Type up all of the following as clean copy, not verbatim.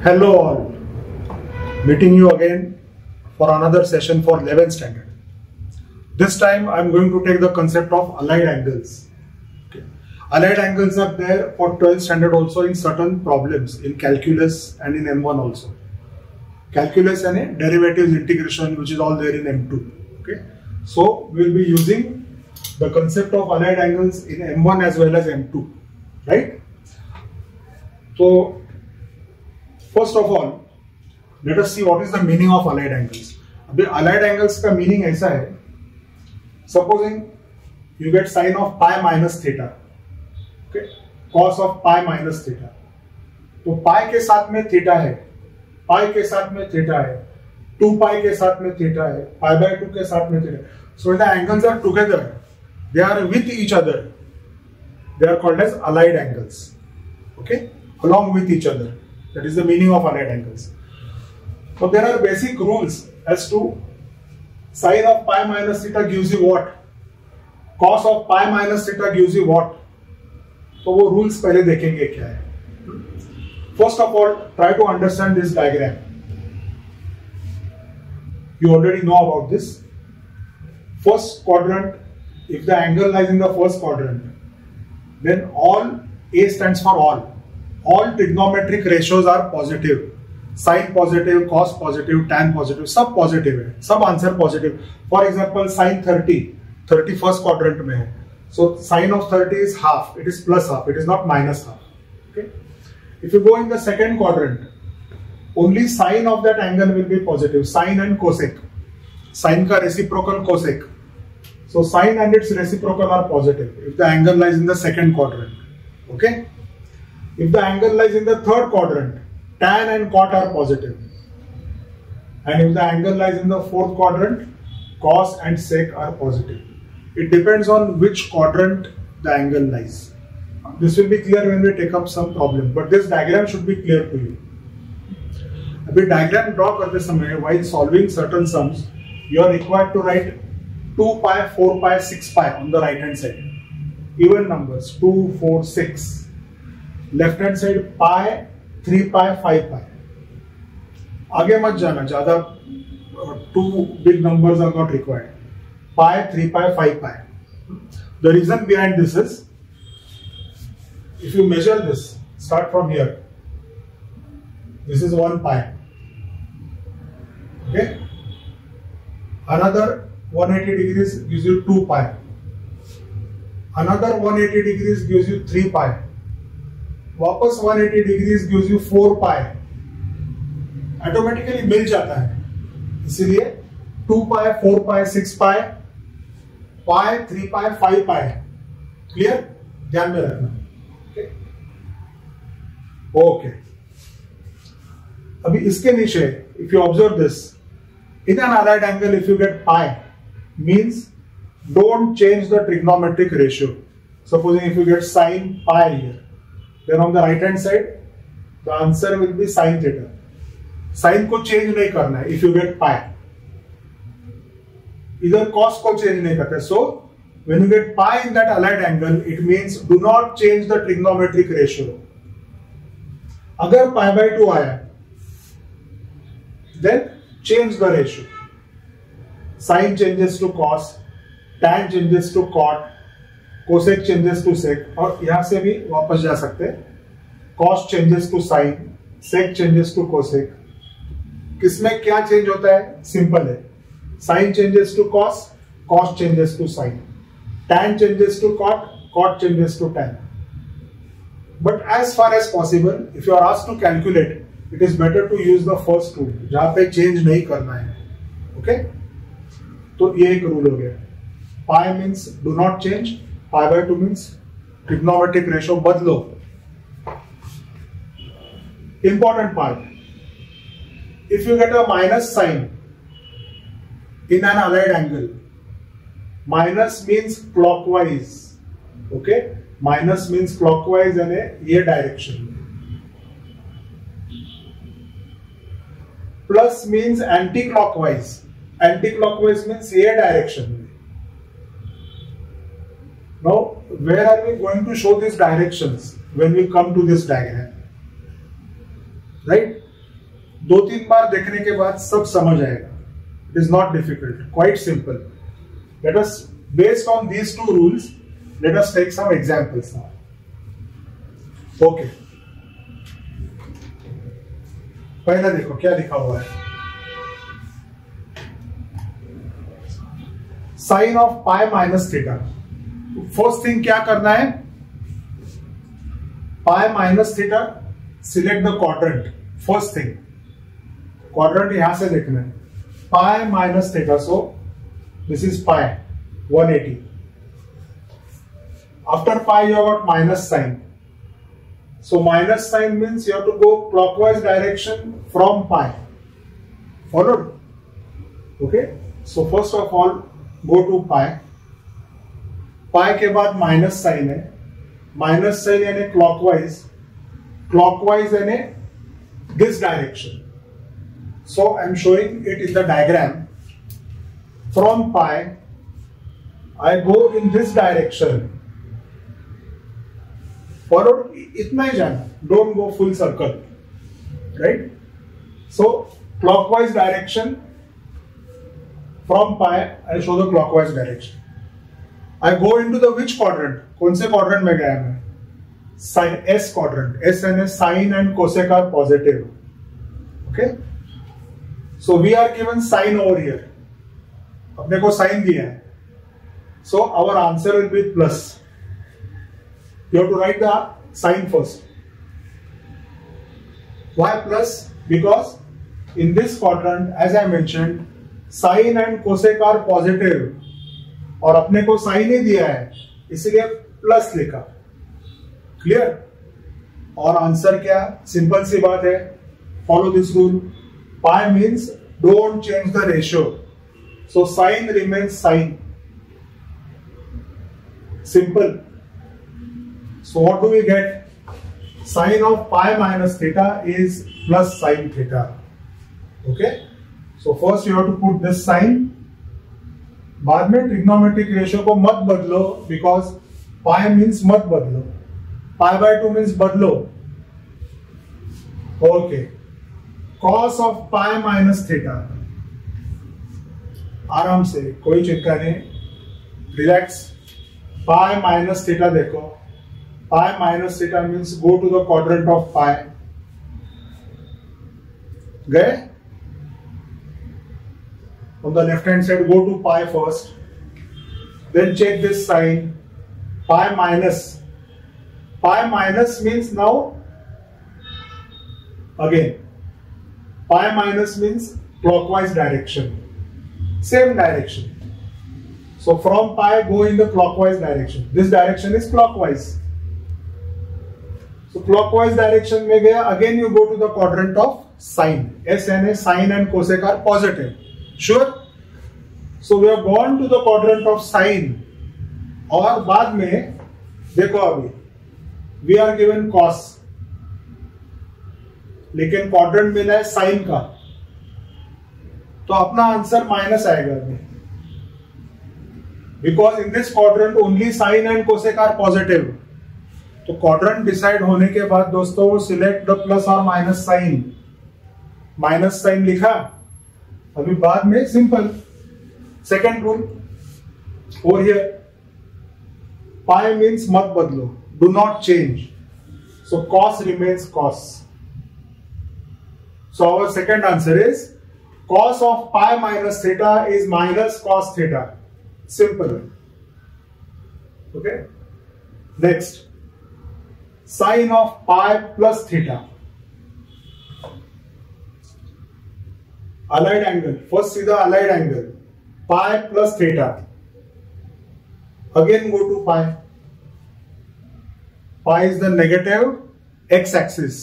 Hello all, meeting you again for another session for 11th standard. This time I am going to take the concept of allied angles. Okay. Allied angles are there for 12th standard also in certain problems in calculus and in M1 also. Calculus and derivatives integration, which is all there in M2. Okay. So we will be using the concept of allied angles in M1 as well as M2, right? So first of all, let us see what is the meaning of allied angles. अभी allied angles का meaning ऐसा है, supposing you get sine of pi minus theta, okay, cos of pi minus theta, तो pi के साथ में theta है, pi के साथ में theta है, 2 pi के साथ में theta है, pi by 2 के साथ में theta. So when the angles are together, they are with each other. They are called as allied angles, okay, along with each other. That is the meaning of allied angles. So there are basic rules as to sine of pi minus theta gives you what, cos of pi minus theta gives you what. तो वो rules पहले देखेंगे क्या है. First of all, try to understand this diagram. You already know about this. First quadrant, if the angle lies in the first quadrant, then all A stands for all. All trigonometric ratios are positive. Sine positive, cos positive, tan positive, सब positive है, सब answer positive. For example, sine 30 first quadrant में है. So sine of 30 is half. It is plus half. It is not minus half. Okay. If you go in the second quadrant, only sine of that angle will be positive. Sine and cosec. Sine का reciprocal cosec. So sine and its reciprocal are positive if the angle lies in the second quadrant. Okay. If the angle lies in the third quadrant, tan and cot are positive. And if the angle lies in the fourth quadrant, cos and sec are positive. It depends on which quadrant the angle lies. This will be clear when we take up some problem, but this diagram should be clear to you. अभी diagram draw करते समय while solving certain sums, you are required to write 2 pi, 4 pi, 6 pi on the right hand side. Even numbers 2, 4, 6. Left hand side पाई, 3 पाई, 5 पाई. आगे मत जाना ज्यादा, 2 big numbers are not required. Pi, 3 pi, 5 pi. The reason behind this is, if you measure this, start from here. This is 1 pi. Okay. Another 180 degrees gives you 2 pi. Another 180 degrees gives you 3 pi. वापस 180 degrees gives you 4 pi. Automatically मिल जाता है, इसीलिए 2 पाई, 4 पाई, 6 पाई, पाई, 3 पाई, 5 पाई. Clear, ध्यान में रखना. Okay. अभी इसके नीचे if you observe this, in an allied angle if you get pi, means don't change the trigonometric ratio. Supposing if you get sin pi here, then on the right hand side the answer will be sin theta. Sin को change नहीं करना है if you get pi. इधर cos को change नहीं करते. So when you get pi in that allied angle, it means do not change the trigonometric ratio. अगर pi by 2 आया, then change the ratio. Sin changes to cos, tan changes to cot, cosec changes to sec, और यहां से भी वापस जा सकते हैं. Cos changes to sine, sec changes to cosec. किसमें क्या चेंज होता है? सिंपल है. Sine changes to cos, cos changes to sine, tan changes to cot, cot changes to tan. But as far as possible if you are asked to calculate, it is better to use the first rule जहां पे change नहीं करना है. Okay. तो ये एक rule हो गया. पाई means do not change, pi by 2 means trigonometric ratio बदलो. Important part, if you get a minus sign in an allied angle, minus means clockwise. Okay, minus means clockwise यानी ये direction, plus means anti clockwise, anti clockwise means ये direction. Now, where are we going to show these directions when we come to this diagram? Right? 2-3 बार देखने के बाद सब समझ आएगा. It is not difficult, quite simple. Let us, based on these two rules, let us take some examples now. Okay. पहला देखो क्या लिखा हुआ है. Sin of pi minus theta. First thing क्या करना है, pi minus theta, select the quadrant. First thing quadrant यहां से देखना है, pi minus theta, so this is pi 180. After pi you have got minus sine, so minus sine means you have to go clockwise direction from pi. Followed? Okay, so first of all go to pi. Pi के बाद minus sine है, minus sine यानी clockwise, clockwise यानी this direction. So I am showing it in the diagram. From pi I go in this direction. Forward इतना ही जाना, don't go full circle. Right? So clockwise direction from pi, I show the clockwise direction. I go into the which quadrant? कौन से quadrant में गया मैं? Sin S quadrant. S and S, sine and cosec are positive. Okay? So we are given sine over here. अपने को sine दिया है. So our answer will be plus. You have to write the sign first. Why plus? Because in this quadrant, as I mentioned, sine and cosec are positive. और अपने को sign ही दिया है इसलिए प्लस लिखा. क्लियर? और आंसर क्या? Simple सी बात है, follow this rule. Pi means don't change the ratio, so sine remains sine. Simple. So what do we get? Sine of pi minus theta is plus sine theta. Okay, so first you have to put this sine. बाद में trigonometric ratio को मत बदलो, because pi means मत बदलो, पाई by 2 means बदलो. Okay, cos of pi minus theta. आराम से, कोई चिंता नहीं, रिलैक्स. पाई माइनस थीटा देखो, pi minus theta means go to the quadrant of pi. गए? On the left hand side, go to pi first, then check this sign. Pi minus. Pi minus means now, again, pi minus means clockwise direction, same direction. So from pi go in the clockwise direction. This direction is clockwise. So clockwise direction में गया, again you go to the quadrant of sine. S and A, sine and cosec are positive. Sure? So we have gone to the quadrant of sine. और बाद में देखो अभी we are given cos, लेकिन quadrant मिला है sign का, तो अपना आंसर माइनस आएगा अभी. Because in this quadrant only sine and cosec are positive. तो क्वाड्रेंट डिसाइड होने के बाद दोस्तों सिलेक्ट द प्लस और माइनस साइन. माइनस साइन लिखा, अभी बाद में simple. Second rule over here, pi means मत बदलो, do not change, so cos remains cos. So our second answer is cos of pi minus theta is minus cos theta. Simple. Okay. Next, sin of pi plus theta. Allied angle. First see the allied angle. Pi plus theta. Again go to pi. Pi is the negative x-axis.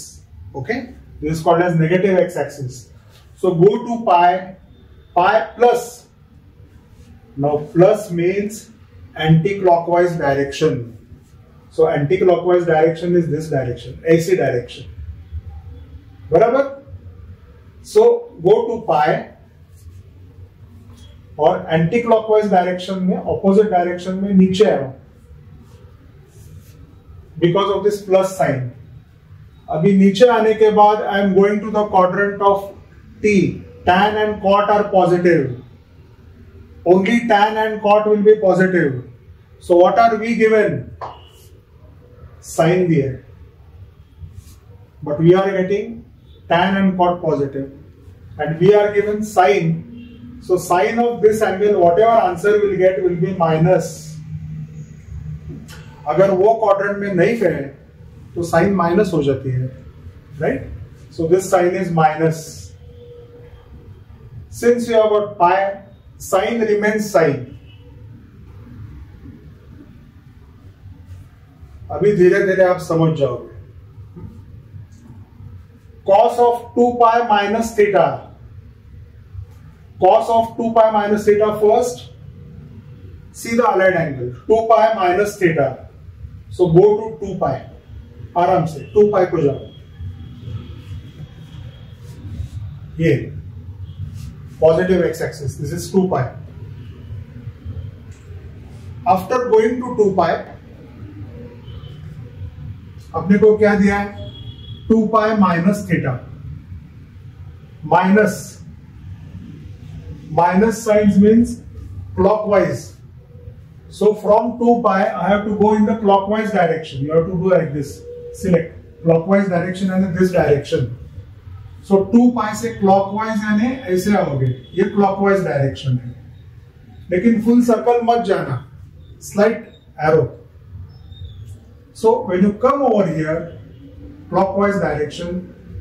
Okay. This is called as negative x-axis. So go to pi, pi plus. Now plus means anti-clockwise direction. So anti-clockwise direction is this direction, ऐसी direction. बराबर? So go to pi और anticlockwise direction में, opposite direction में नीचे आओ because of this plus sine. अभी नीचे आने के बाद I am going to the quadrant of T. tan and cot are positive. Only tan and cot will be positive. So what are we given? Sine दिए, but we are getting tan and cot positive, and we are given sine. So sine of this angle, whatever answer will get, will be minus. अगर वो quadrant में नहीं है तो sign minus हो जाती है, right? So this sine is minus. Since you have got pi, sine remains sine. अभी धीरे धीरे आप समझ जाओगे. Cos of 2 pi minus theta. Cos of 2 pi minus theta first. See the allied angle. 2 pi minus theta. So go to 2 pi. आराम से 2 pi को जाओ. ये positive x-axis. This is 2 pi. After going to 2 pi, अपने को क्या दिया है? 2 pi minus theta. Minus signs means clockwise. So from 2 pi, I have to go in the clockwise direction. You have to do like this. Select clockwise direction and in this direction. So 2 pi से clockwise यानी ऐसे आओगे, ये clockwise direction है. लेकिन full circle मत जाना, slight arrow. So when you come over here, clockwise direction,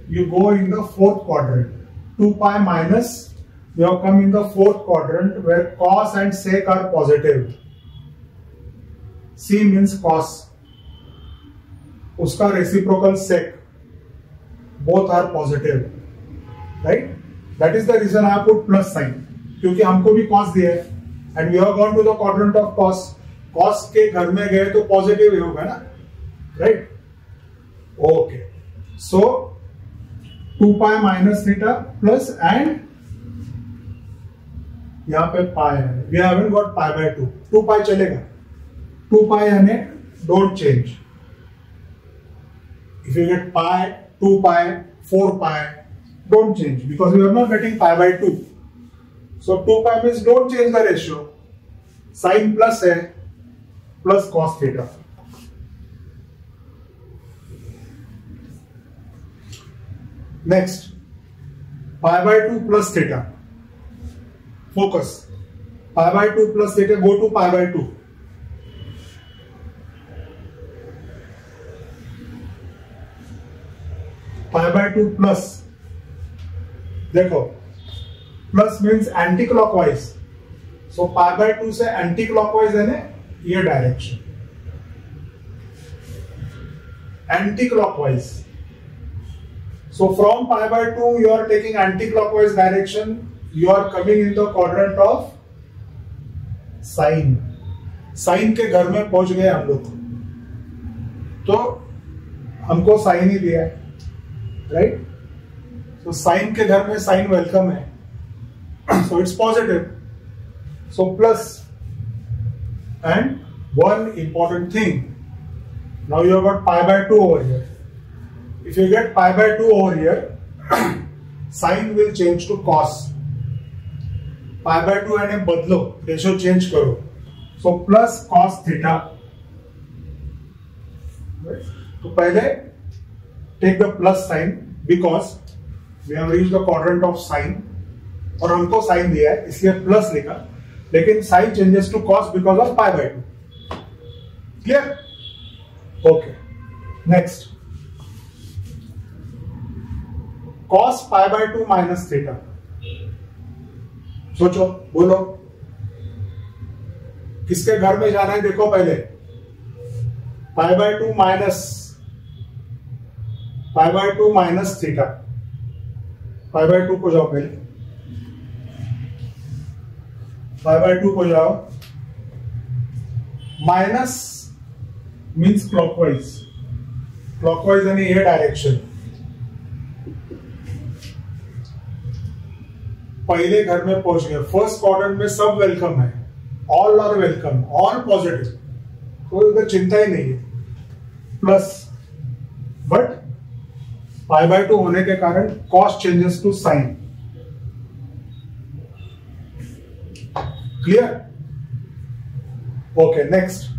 you go in the fourth quadrant. 2 pi minus, you have come in the fourth quadrant where cos and sec are positive. C means cos, उसका reciprocal sec. Both are positive, right? That is the reason I have put plus sign, क्योंकि हमको भी cos दिया है, and we have gone to the quadrant of cos. Cos के घर में गए तो पॉजिटिव ही होगा ना, right? Okay. So 2 pi minus theta plus and यहाँ पे pi है. We haven't got pi by 2. 2 pi चलेगा. 2 pi यानी don't change. If you get pi, 2 pi, 4 pi, don't change because we are not getting pi by 2. So 2 pi means don't change the ratio. Sin plus है plus cos theta. Next, pi by 2 plus theta. Focus. Pi by 2 plus theta, go to pi by 2. Pi by 2 plus, देखो plus means anticlockwise. So pi by 2 से anticlockwise है ना, ये direction anticlockwise. So from pi by 2 you are taking anticlockwise direction. You are coming in the quadrant of sine. Sine के घर में पहुंच गए हम लोग, तो हमको साइन ही दिया है, राइट? सो साइन के घर में साइन वेलकम है, so it's positive. So plus and one important thing, now you have got pi by 2 over here. If you get pi by 2 over here, sine will change to cos. Pi by 2 यानी बदलो, ratio change करो. So plus cos theta. तो पहले take the plus sine because we have reached the quadrant of sine, और हमको sine दिया है इसलिए प्लस लिखा, लेकिन sign changes to cos because of pi by 2. Clear? Okay. Next, cos pi by 2 minus theta. सोचो, बोलो किसके घर में जाना है? देखो पहले pi by 2 minus theta. Pi by 2 को जाओ, पहले पाई बाय 2 को जाओ. माइनस मीन्स क्लॉकवाइज, क्लॉकवाइज यानी ये डायरेक्शन। पहले घर में पहुंच गए, फर्स्ट क्वाड्रेंट में सब वेलकम है, all are welcome, all positive, कोई उधर चिंता ही नहीं है। प्लस बट π/2 होने के कारण cos changes to sine. Clear? Okay, next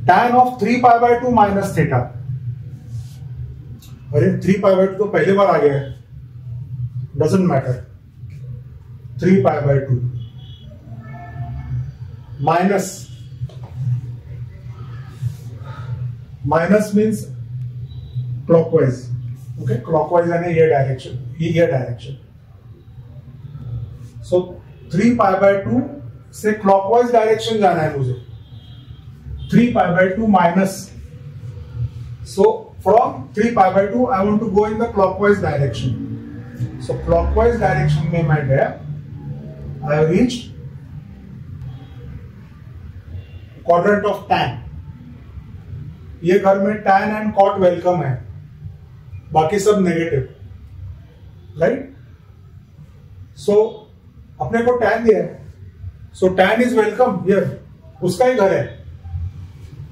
tan of 3π/2 minus थीटा। अरे 3π/2 तो पहली बार आ गया है, doesn't matter. 3π/2 minus means clockwise. Okay, clockwise यानी ये डायरेक्शन, ये डायरेक्शन। सो 3π/2 से क्लॉकवाइज डायरेक्शन जाना है मुझे। 3π/2 minus, so from 3π/2 I want to go in the clockwise direction. So clockwise direction में मैं गया, I have reached quadrant of tan। ये घर में tan एंड cot वेलकम है, बाकी सब नेगेटिव, राइट? सो अपने को tan दिया है, so tan is welcome here, उसका ही घर है।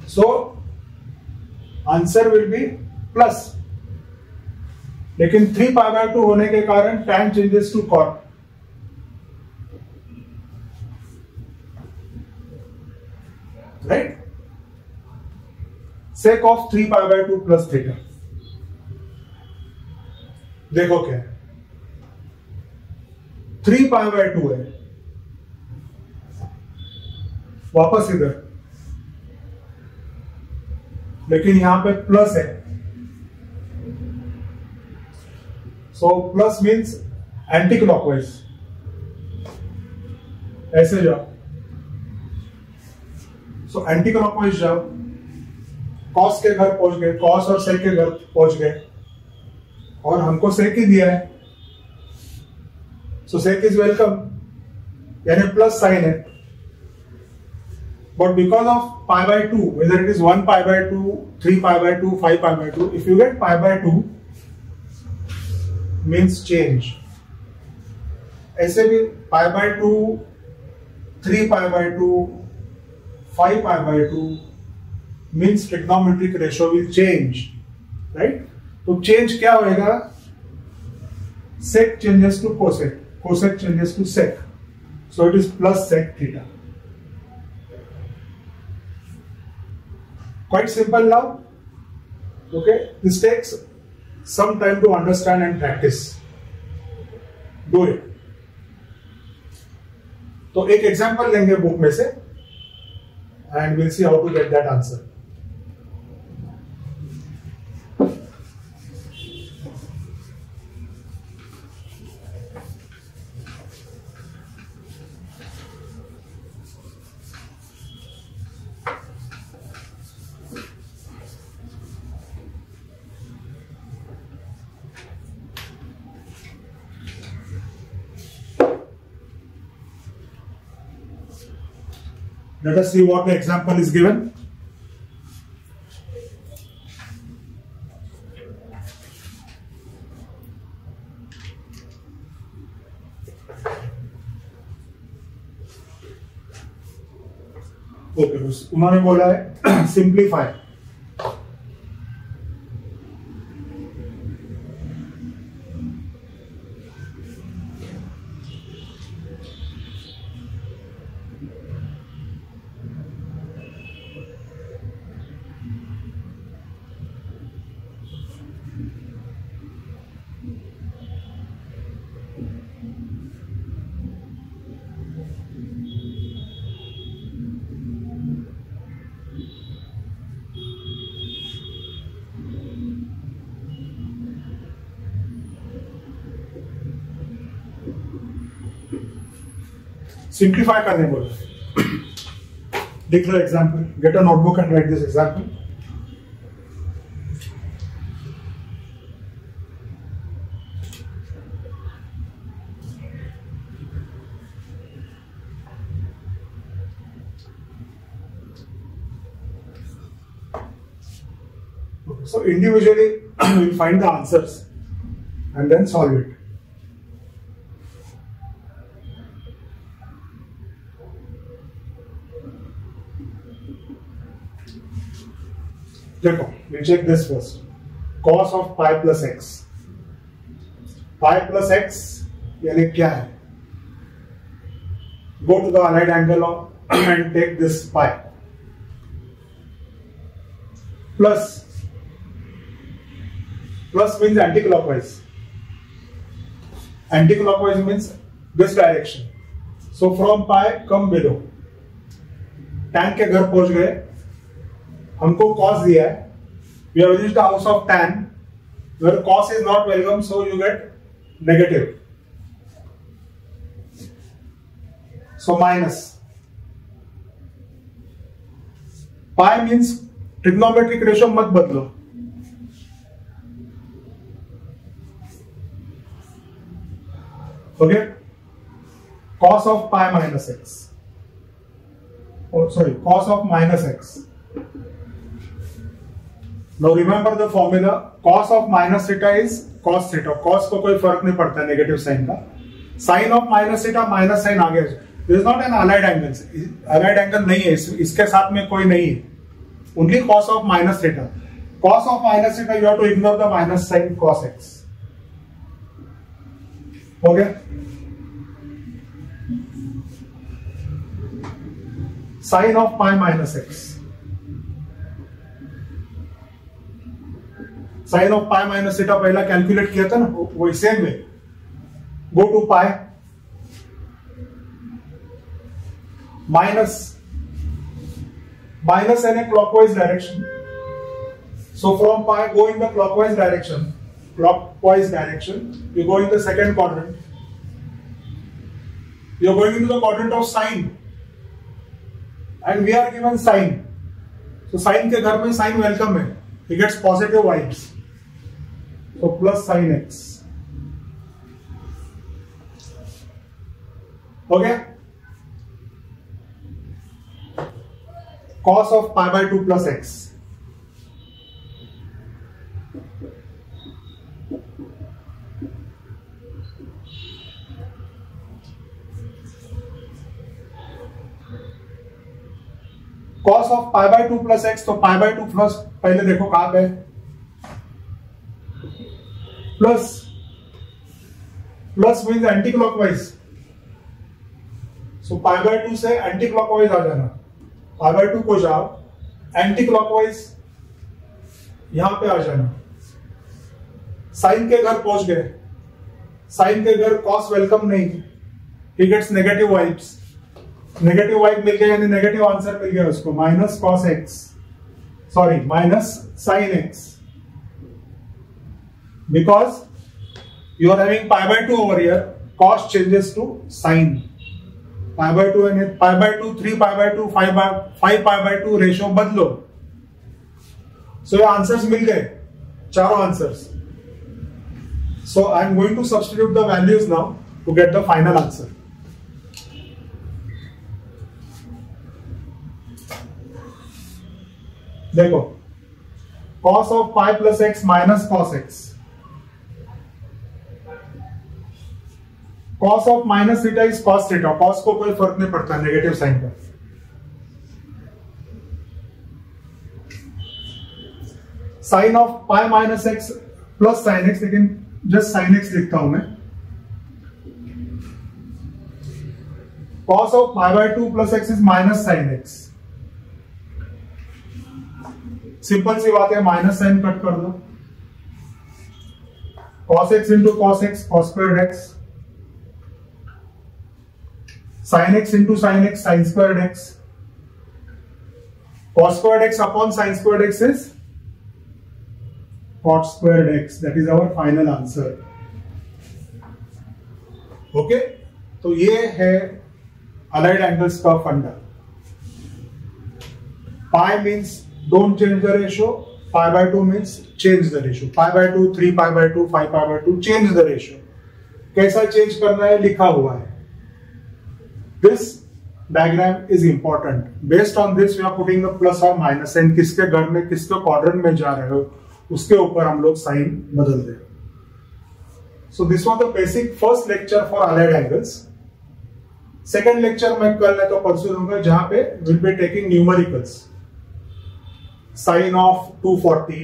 So answer will be plus, लेकिन 3π/2 होने के कारण tan changes to cot, right? sec of 3π/2 plus theta. देखो क्या है, 3π/2 है, वापस इधर, लेकिन यहां पे प्लस है। So plus means anti clockwise, ऐसे जाओ। सो एंटी क्लॉकवाइज जाओ, कॉस के घर पहुंच गए, कॉस और सेक के घर पहुंच गए, और हमको सेक ही दिया है, सो सेक इज वेलकम, यानी प्लस साइन है। But because of π/2, whether it is 1π/2, 3π/2, 5π/2, if you get π/2 means change। ऐसे भी π/2, 3π/2, 5π/2 means trigonometric ratio will change, right? तो चेंज क्या होएगा? sec changes to cosec, cosec changes to sec, so it is plus sec theta। Quite simple now. Okay, this takes some time to understand and practice. Do it. तो एक example लेंगे book में से and we'll see how to get that answer. Let us see what the example is given. Okay, उन्होंने बोला है simplify. Simplify करने बोला। लिख लो example, get a notebook and write this example. So individually we'll find the answers and then solve it. देखो, we'll check this first. Cos of pi plus x. Pi plus x यानी क्या है? Go to the allied angle and take this pi. Plus means anti-clockwise. Anti-clockwise means this direction. So from pi come below. tan के घर पहुंच गए, हमको cos दिया है. We have reached the house of tan, where cos is not welcome, so you get negative. So minus. Pi means trigonometric ratio मत बदलो. Okay? Cos of pi minus x. Oh, sorry, cos of minus x. Now remember the formula. Cos of minus theta is cos theta. Cos को कोई फर्क नहीं पड़ता negative sine का. Sin of minus theta minus sine आ गया. This is not an allied angle. Allied angle नहीं है. इसके साथ में कोई नहीं है. Only cos of minus theta. Cos of minus theta, you have to ignore the minus sign cos x. Okay? Sin of pi minus x. Sin of pi minus theta पहला calculate किया था ना, वही same way. Go to pi minus in a clockwise direction. So from pi go in the clockwise direction. You go in the second quadrant. You are going into the quadrant of sine, and we are given sine. So sine के घर में sine welcome है. He gets positive vibes. So plus sin x. Okay? Cos of pi by 2 plus x. Cos of pi by 2 plus x, तो pi by 2 plus पहले देखो कहां पे plus means anti clockwise. So pi by 2 से anti clockwise आ जाना. पाई by 2 को जाओ, anti clockwise यहां पे आ जाना. साइन के घर पहुंच गए. साइन के घर कॉस वेलकम नहीं. He gets negative vibes. Negative vibe मिल गया यानी नेगेटिव आंसर मिल गया उसको. Minus cos X, sorry minus sine X. Because you are having pi by 2 over here, cos changes to sin. Pi by 2 and pi by 2, 3 pi by 2, 5 pi by 2 ratio बदलो. So your answers मिल गए, चारों answers. So I am going to substitute the values now to get the final answer. देखो, cos of pi plus x minus cos x. Cos of minus theta is cos theta. Cos को कोई फर्क नहीं पड़ता negative sine का. Sin of pi minus x plus sin x, लेकिन just sin x लिखता हूं मैं. Cos of pi by 2 plus x is minus sin x. Simple सी बात है, माइनस साइन कट कर दो. Cos x into cos x, cos squared x. Sin x into sin x, sin squared x. Cos squared x upon sin squared x is cot squared x. That is our final answer. Okay? तो ये है allied angles का फंडा. Pi means don't change the ratio. Pi by 2 means change the ratio. Pi by 2, 3 pi by 2, 5 pi by 2, change the ratio. कैसा change करना है लिखा हुआ है. This diagram is important. Based on this, we are putting the plus or minus sign. किसके घर में किसके क्वाड्रेंट में जा रहे हो उसके ऊपर हम लोग साइन बदल दें। So this was the basic first lecture for allied angles. Second lecture मैं कल नहीं तो परसों दूंगा, जहां पे will be taking numericals, sine of 240,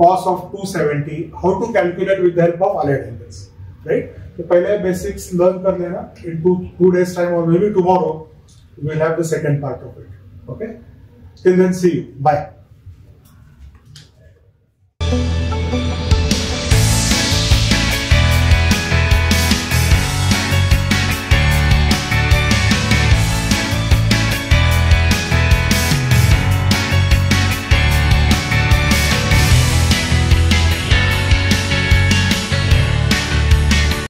cos of 270, how to calculate with the help of allied angles, right? तो पहले बेसिक्स लर्न कर लेना. In 2 days time or maybe tomorrow we will have the second part of it. Okay? Till then, see you. Bye.